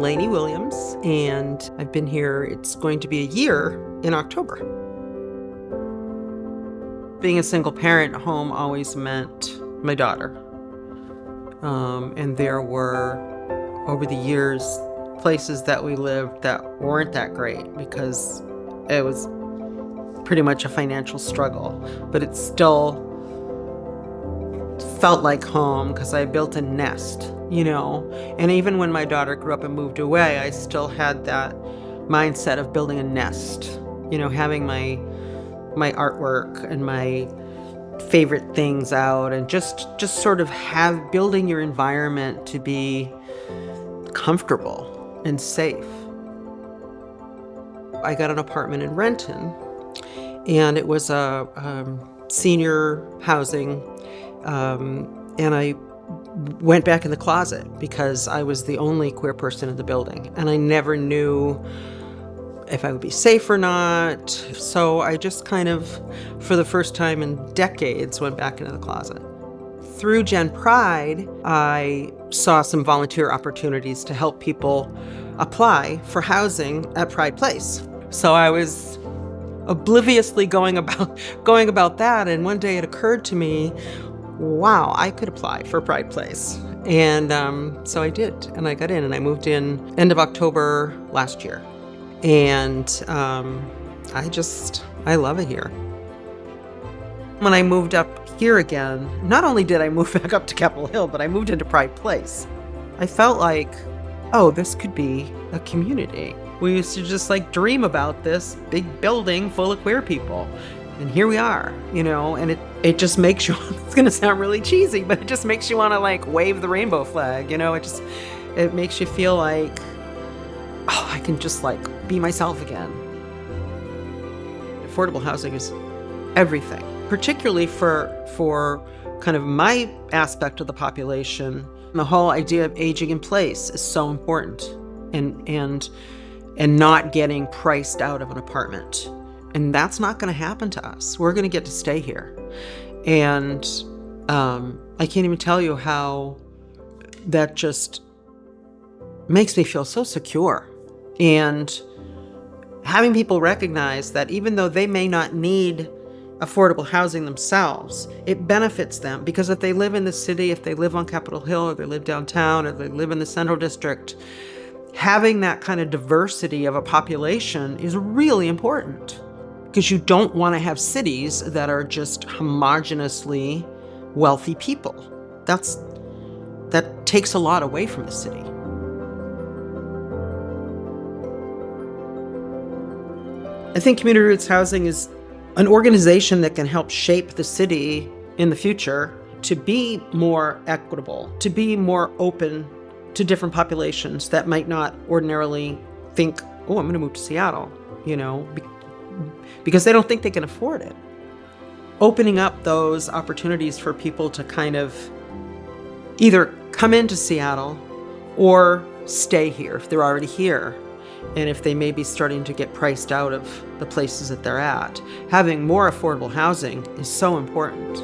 I'm Laney Williams, and I've been here, it's going to be a year in October. Being a single parent, home always meant my daughter. And there were, over the years, places that we lived that weren't that great because it was pretty much a financial struggle, but it still felt like home because I built a nest, and even when my daughter grew up and moved away, I still had that mindset of building a nest, having my artwork and my favorite things out, and just sort of building your environment to be comfortable and safe. I got an apartment in Renton, and it was a senior housing, and I went back in the closet because I was the only queer person in the building, and I never knew if I would be safe or not. So I just kind of, for the first time in decades, went back into the closet. Through Gen Pride, I saw some volunteer opportunities to help people apply for housing at Pride Place. So I was obliviously going about that, and one day it occurred to me, wow, I could apply for Pride Place. And so I did, and I got in, and I moved in end of October last year. And I love it here. When I moved up here again, not only did I move back up to Capitol Hill, but I moved into Pride Place. I felt like, oh, this could be a community. We used to just dream about this big building full of queer people. And here we are, and it just makes you, it's gonna sound really cheesy, but it just makes you wanna wave the rainbow flag, it makes you feel like, oh, I can just be myself again. Affordable housing is everything, particularly for kind of my aspect of the population. The whole idea of aging in place is so important, and not getting priced out of an apartment. And that's not going to happen to us. We're going to get to stay here. And I can't even tell you how that just makes me feel so secure. And having people recognize that even though they may not need affordable housing themselves, it benefits them, because if they live in the city, if they live on Capitol Hill, or they live downtown, or they live in the Central District, having that kind of diversity of a population is really important, because you don't want to have cities that are just homogeneously wealthy people. That takes a lot away from the city. I think Community Roots Housing is an organization that can help shape the city in the future to be more equitable, to be more open to different populations that might not ordinarily think, oh, I'm going to move to Seattle, because they don't think they can afford it. Opening up those opportunities for people to kind of either come into Seattle or stay here if they're already here. And if they may be starting to get priced out of the places that they're at, having more affordable housing is so important.